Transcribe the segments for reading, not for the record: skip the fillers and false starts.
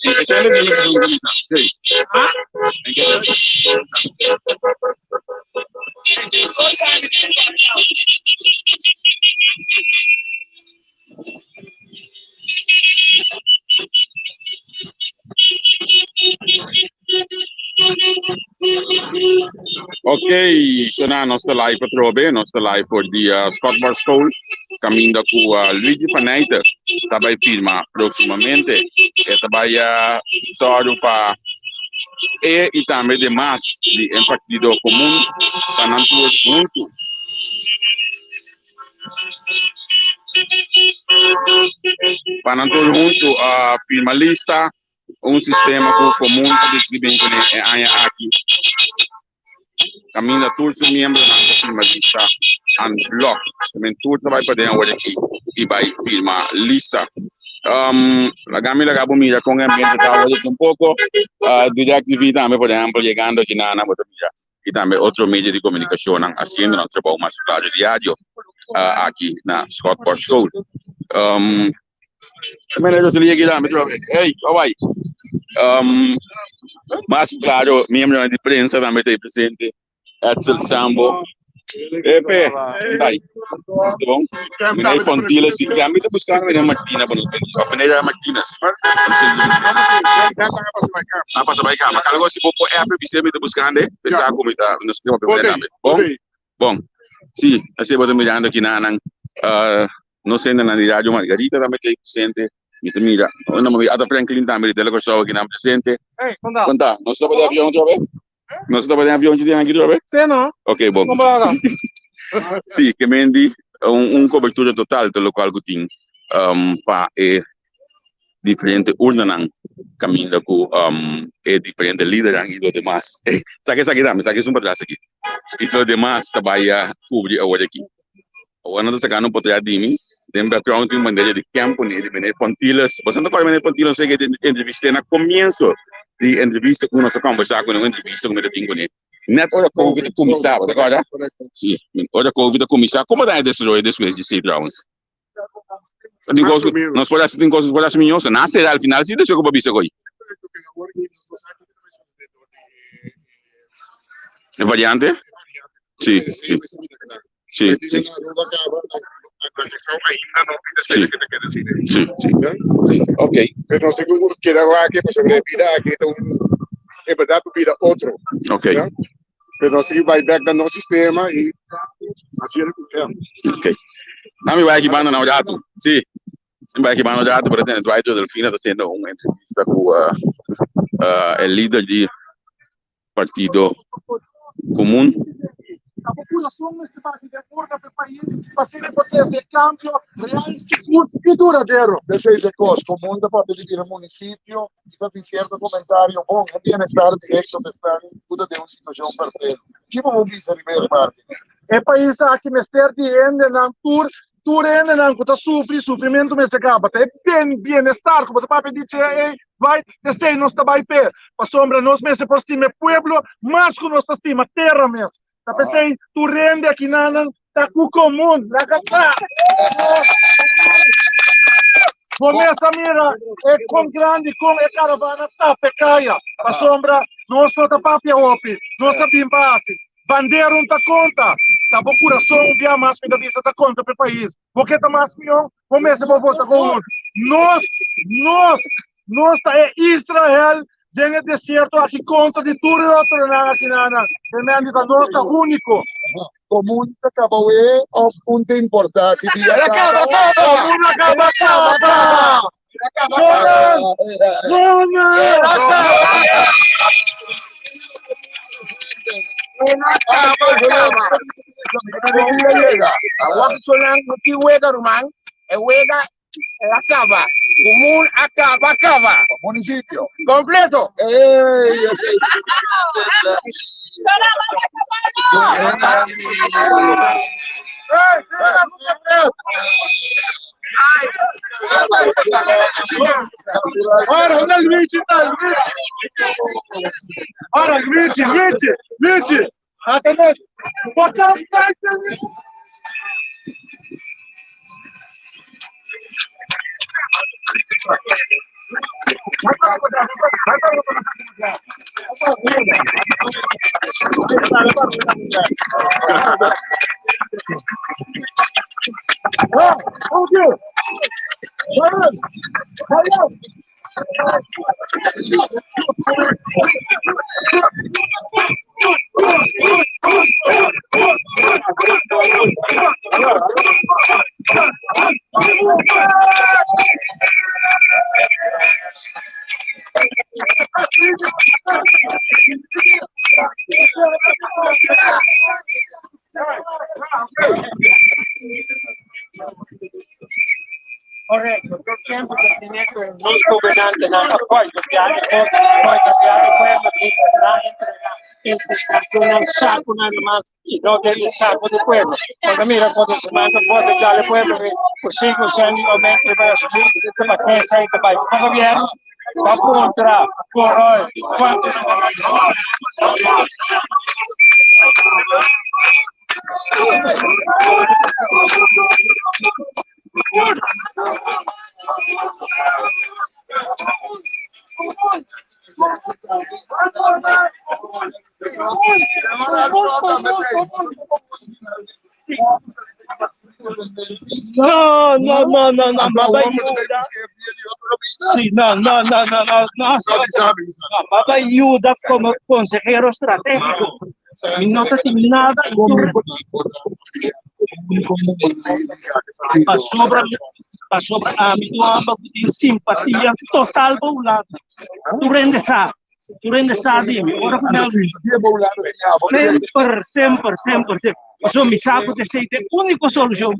¿En qué tele viene la comunidad? Sí. ¿En qué tele? Ok, na nostra live patrobe, nostra live voor die Scott Bar School. Caminho com Luigi Paneita. Vai filmar proximamente. Esta vai só para e também demais de um partido comum para não ter muito. Para não ter muito finalista, sistema comum que distribuem aqui. Caminho todos os membros da finalista and block. Também tudo vai poder agora aqui e vai filmar lista. La Gamila Gabumira con ambiente un poco de actividad, por ejemplo, llegando aquí a Botamira y también otros medios de comunicación haciendo nuestro trabajo más claro diario aquí en Scott Bar School. También ellos le llegan a hey, más claro, miembro de prensa también está presente, Edsel Sambo. Epe, dai, questo bom? Menei Pontilas, che chiami da buscare la mattina, a venire la mattina. Passa vai cá, mas algo se pouco é a previsão da buscando, pensar como está, nos que vamos ver bom. Bom. Sim, assim vou mirando aqui na não sei na rádio Margarita também que presente. Mira, não me ada Franklin também dele que só aqui na presente. Conta, nós estamos de avião outra vez? Nós estamos de avião de aqui outra vez? Sim, não. Ok, bom. Sim, que mendi cobertura total do local que tem para diferente urnan caminho com diferente líderes e os demais. Sabe um pedaço aqui. E os demais trabalham cobrir agora aqui. O ano está sacando oportunidade de mim. Tem background em maneira de campo, né? De maneira Pontilas. Você não pode maneira Pontilas, sei que entrevista na começo de entrevista com nossa conversa com uma entrevista com o Tingo, né? Net ora Covid começava, agora? Sim, ora Covid começava. Como dá esse rolê depois de 6 rounds? Nós podemos ter coisas para as minhas, nasce al final sim, deixa eu babisa coi. É variante? Sim, sim. Sim, sim. Sim, sim, sim. Ok. Eu não sei como que era aqui, mas sobre vida aqui é verdade vida outro. Ok. Mas nós temos vai back no sistema e assim é. Ok. Não me vai aqui banda não jato. Sim. Me vai aqui banda jato, por exemplo, vai do Delfina está sendo uma entrevista com o líder de partido comum. A população nesse país de acordo com o país para ser esse cambio real, seguro e duradouro. Desse coisas comum da parte de o município, está em certo comentário bom, é bem-estar direto de estar tudo de uma situação perfeita. Que vamos dizer primeiro, Martin? É país aqui mestre de ende na tour ende na que sofrimento me se acaba. É bem-estar, como o papai disse, vai descer nós trabalho pé. Para sombra nós mesmo por estima pueblo, mas com nossa estima terra mesmo. Tá pensei, tu rende aqui na tá com comum, na casa. Começa mira, é com grande com é caravana tá pecaia. A sombra, nós não tá papia opi, nós tá bem base. Bandeira não tá conta. Tá por coração via mais me da vista tá conta para país. Porque tá mais milhão, começa a votar com nós tá é Israel. Dentro do deserto, aqui conta de tudo e outro aqui na nossa único. Comum acabou um ponto importante. Acaba! Acaba. Común acaba. Municipio. Completo. Ora, onde il Luigi? Ora, Luigi. Até Corretto, per esempio il Presidente non governante nata poi cambiare quello che sta entre un saco nada más y no del saco de pueblo. Porque mira, cuando se manda por detrás del pueblo, por 5 años aumenta vai subir, para quem sai também. O governo vai contra, por hoje, quanto No, Babayuda. Sí, no, Babayuda como consejero estratégico. Y no te tiene nada. Pasó a mi simpatia total Bolado. Tu rendes a dime. Sempre. Pasó mi saco de aceite, única solución.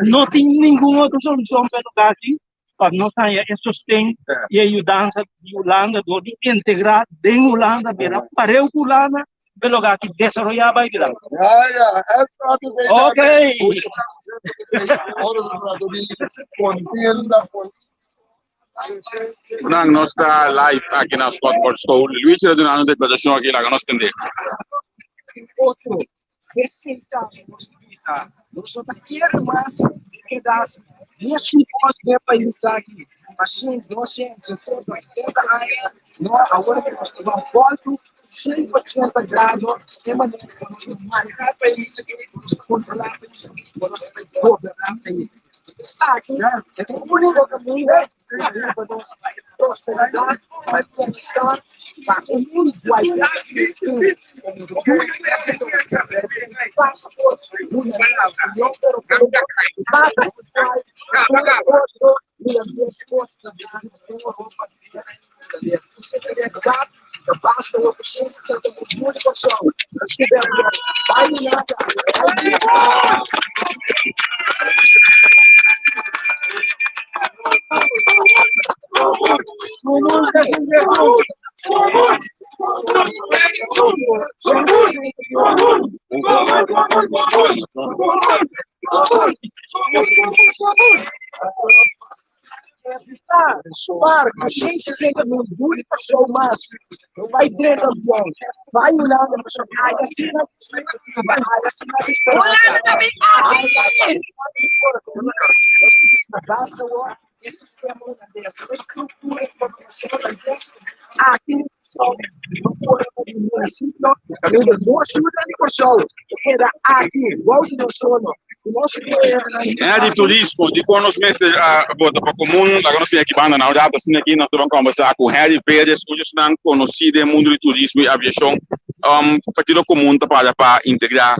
No tiene ninguna otra solución para aqui, para nós ter sustento e ajudança de Holanda, de integrar em Holanda, para o Holanda, pelo que desenvolver vai lá. Ok. Unang nós está live aqui na Scottsboro School. Luiz está dando uma declaração aqui lá que nós temos. Outro, respeitamos visa. Nós não queremos mais que das neste país país aqui. Assim, 260, 70 anos, nós agora que nós estamos voltando 180 graus, de maneira que nós vamos manejar o país aqui, nós vamos controlar o país aqui, nós vamos governar o país aqui. Isso aqui é o único caminho para nós prosperar, para bem-estar, para igualdade. Basta eu preciso ser muito pessoal. Se der, vai nada. Evitar, suar, a gente senta no duro para show máximo. Não vai ter avião. Vai olhando para show. Ai, assim não. Ai, assim não. Olha, também. Ai, assim não. Basta o sistema dessa estrutura informacional dessa. Aqui no município, eu dou ajuda de show. Era aqui, igual de nosso sono. De turismo, de quando os meses para comum, lá nós viemos aqui banda na hora, assim aqui nós vamos conversar com Harry Pérez, hoje estão conhecidos no mundo de turismo e aviação, partido comum para integrar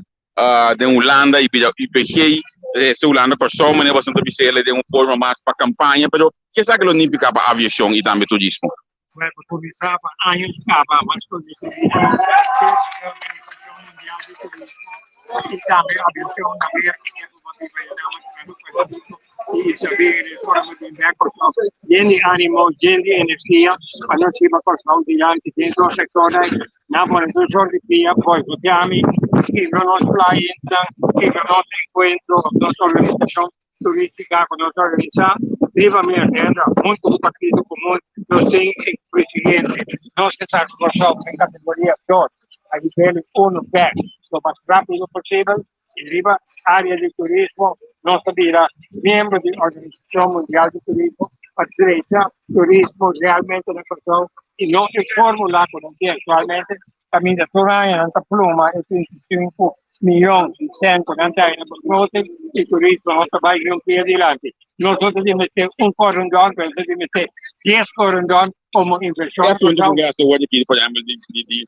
de Holanda e IPG, se Holanda consome, né, bastante visível de uma forma mais para campanha, mas que sabe que não significa para aviação e também turismo? Vai começar a anos acabar, mas quando isso é a Organização Mundial de Turismo e também a aviação na América, e saber forma de inverno, gente ânimo, gente energia, a não ser uma questão de antes dentro do setor, na organização de dia, pois o Tiami, que nós flyers, que nós encontro, nossa organização turística, que nós organizamos, viva minha agenda, muito partido comum, nós temos presidente, nós que estamos em categoria 2, a nível 1 back, o mais rápido possível, e viva área de turismo, nós virá membro da Organização Mundial de Turismo, atleta, turismo realmente na pessoa e não é fórmula que actualmente também da Toranha, na Pluma, é 25 milhões de 140 anos por e turismo não vai um pé adiante. Nós temos de meter corundão, temos de meter 10 corundão como inversão. É assunto que eu estou aqui, por exemplo, de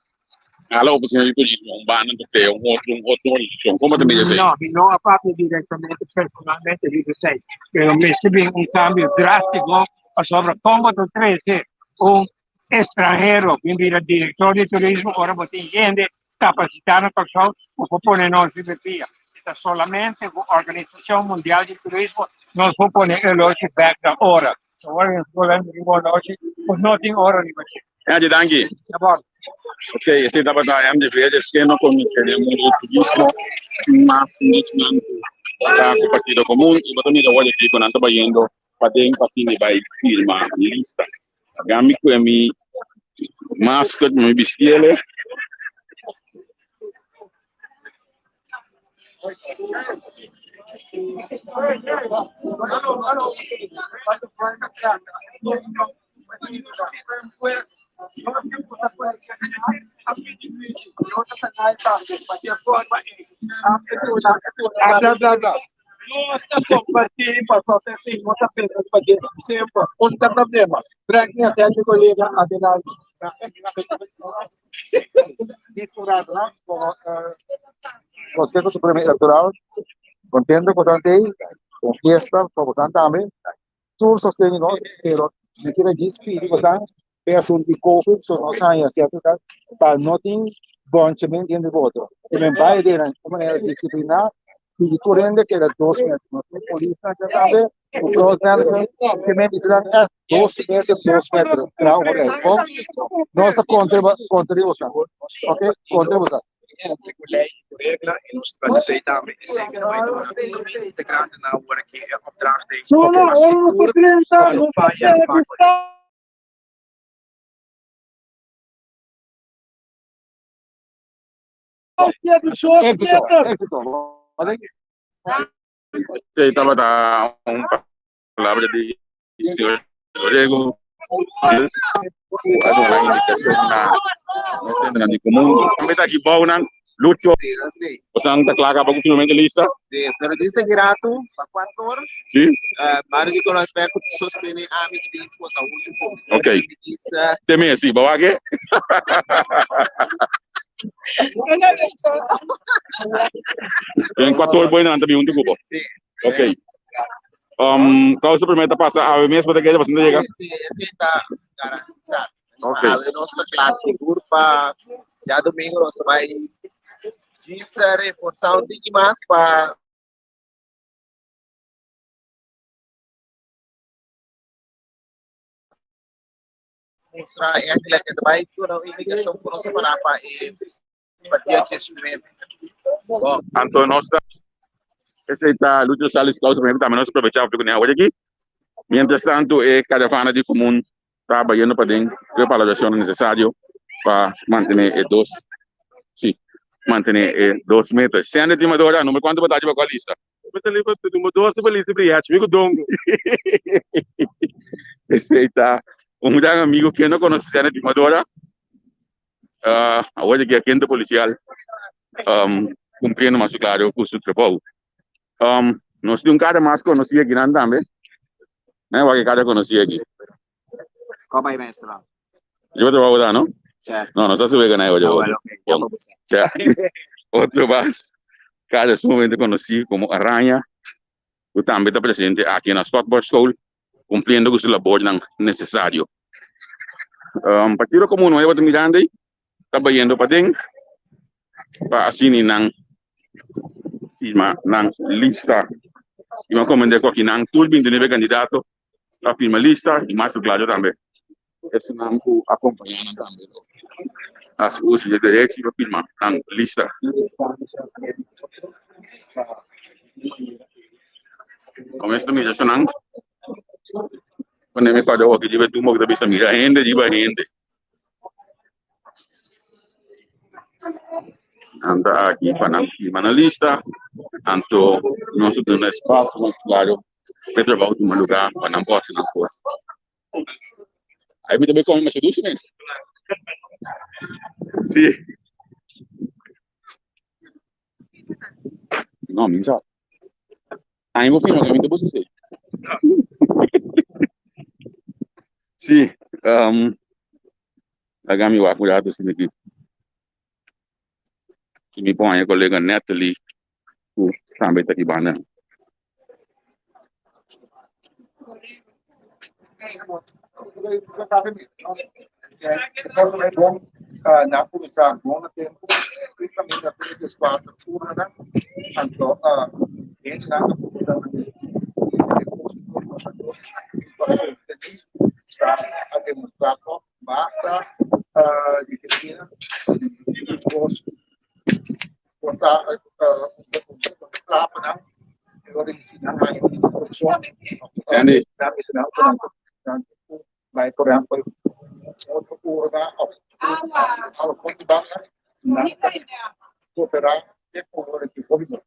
alla oficina di turismo, un ban per te, un organizzazione, come te mi dici? No, non ha fatto direttamente, personalmente, dice sei, però messo un cambio drastico sopra Combato 13, un extranjero, quindi il direttore di turismo, ora potete gente capacitare persone, o propone nostri per via. È solamente l'Organizzazione Mondiale di Turismo non può pone elogi back da ora. Ora non volendo rivolgerci, con nothing ora di Grazie, danke. Ok, se dapat ayam di verde skeno komisioner mundo turismo ma funcionando a partido común y batoni da wale ki kon anta bayendo padeng pasini bay firma lista gami ko mi mascot mi bistiele Nossa, participa, só tem assim, nossa pensa fazer sempre, onde tem problema. Break minha sede, colega, adelante. Consejo Supremo Electoral, contento con tanti, con fiesta, con también, tour sostenido, pero me quiere decir que están person di COVID sono sai certo per nothing bonchamento in voto e non vai dire come disciplina di corrente che da 2 metri ma polizia che sabe o processo che mi dicono 2 metri 2 metri però ok non sta contro você ok contro você regla in onze faciliteiten is zeker bij de integrante naar worden keer opdracht heeft. Sono 30 non fa éxito se estaba da un palabra de señor Rodrigo la indicación na di común também tá aqui bom nan Lucho Osang taklaka pa ultimamente lista pero dice grato para cuánto hora sí para que con aspecto sostener a mi vida por a último ok teme si bawa ke en 14 buena nanti bi untuk ko sí ok kau suplementa pasa a mes para que ella bastante llega sí está garantizado ok a ver nuestra clase grupa ya domingo nos va a dice reforzar un poquito más para mostrar aquela que vai ter uma indicação por nossa para para ter suplemento. Bom, Anto nossa esse está Lucho Salles kau suplementa também nós aproveitar para conhecer hoje aqui mientras tanto caravana de comum está bayendo para den preparação necessária para manter dos sim manter 2 metros. Se anda de madora, não me quanto batade para a lista. Betul betul tu dois beleza brilhante, amigo dongo. Esse está grande amigo que não conhece a de madora. Hoje que aqui é policial, cumprindo mais claro com o seu trabalho. Nós temos cara mais conhecido aqui não também, né? O que cara conhecia aqui. como aí mestre? Eu vou trabalhar, não? Certo. No, no está subiendo nada hoy. Bueno, Otro más, cada sumamente conocido como Araña, que también está presente aquí en la Stockport School, cumpliendo con su labor necesario. Partido Común Nuevo de Miranda, está yendo para den, para así ni nang lista, y vamos a comentar aquí nang turbin de nivel candidato, la firma lista, y más claro también. Es nang acompañando también. As usos de direito e firma na lista. Com esta mediação, quando me pagou aqui, tive tudo que bisa mira gente, jiba gente. Anda aqui para na lista, tanto nós temos espaço muito claro para trabalhar em um lugar para não posso não posso. Aí me também come mais doce mesmo. Sim. Não, me já. Aí eu vou filmar que me depois você. Sim. Agami wa cuidado assim aqui. Que me põe a colega Natalie, o também tá aqui bana. É bom na comissão, bom na tempo, principalmente na frente dos quatro, pura, né? Então, gente lá na comissão, a demonstrar basta disciplina, botar trapa, né? Eu ensinar a instrução, ensinar vai por exemplo outro curva ao ponto baixa na cooperar e por que foi bom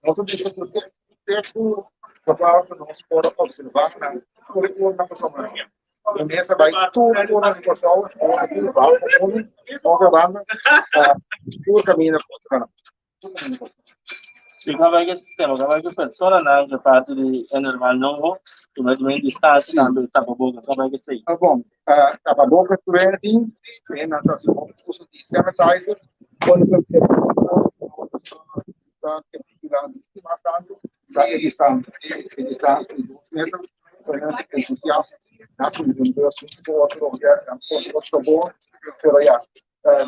nós temos que ter tempo para nós por observar na currículo na pessoa e nessa vai tudo na pessoa ou vai por caminho para Sim, acaba que sistema, acaba que pessoa na parte de normal não, mas também distância também está bom, acaba que sei. Tá bom, tá bom para tu ver assim, na natação com curso de sanitizer, quando você está tirando estimação, sabe de santo, de 2 metros, sonhando que entusiasta, nasce de um outro lugar, outro bom, pero já.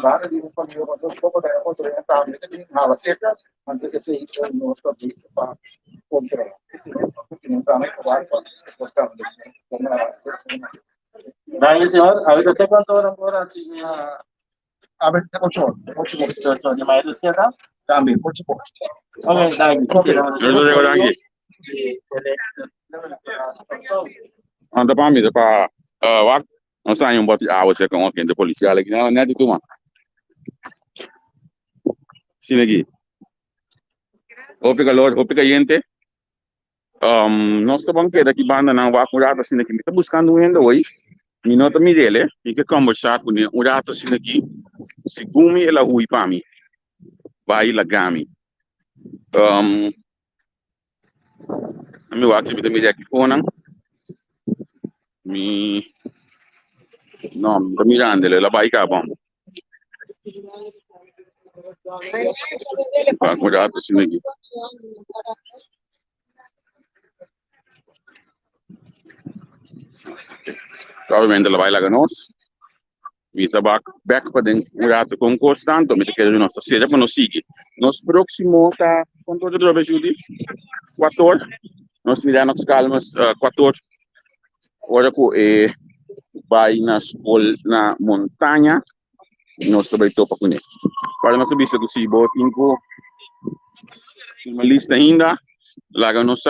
Várias de uma família, mas eu vou poder orientar a ela seca, antes de ser no serviço para controlar. Esse é o que não está nem claro para exportar. Daí, senhor, ahorita te quanto hora por aqui? A ver, 8 horas. De mais esquerda? Também, 8 horas. Ok, daí. Eu estou chegando aqui. Anda para mim, para não sai bote água seca com alguém de policial aqui, não é de tu, mano. Sim, aqui. Opa, calor, opa, gente. Nós estamos aqui banda na Wacurata, assim, aqui. Está buscando ainda hoje. Minota mi dele, e que conversar com ele. Um rato assim aqui. Se gumi ela ui para mim. Vai lá gami. Meu aqui me aqui fona. Não, me mirando ele, ela vai cá bom. Vai cuidar assim aqui. Provavelmente ela vai lá com nós. Me trabalha back para dentro, um rato com constante, me quer nós fazer para nós seguir. Nos próximo tá quanto de droga Judy? 4 horas. Nós miramos calmas 4 horas. Ora que vai na montanha, nós também topa com ele. Para nós saber se se botin ko uma lista ainda, lá nós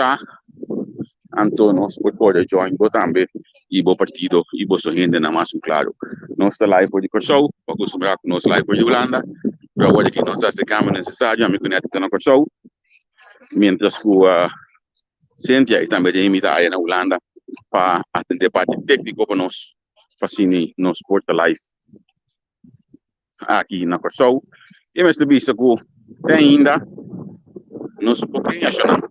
então nós podemos join também e bo partido e bo sorrende na mais claro. Nós está live por de Corsou, para acostumar com nós live por de Holanda, para agora que nós esse câmera necessário, me conecta na Corsou, mientras que Cynthia também de imitar aí na Holanda para atender parte técnico para nós, para assim nós porta live aqui na Corsou. E mais também isso que tem ainda nós pouquinho achando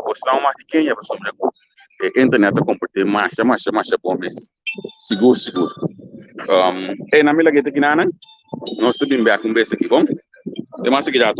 gostar mais de quem é para sobre a internet comportar mais bom mesmo seguro e na minha gueta aqui nós também bem com bem aqui bom demais aqui já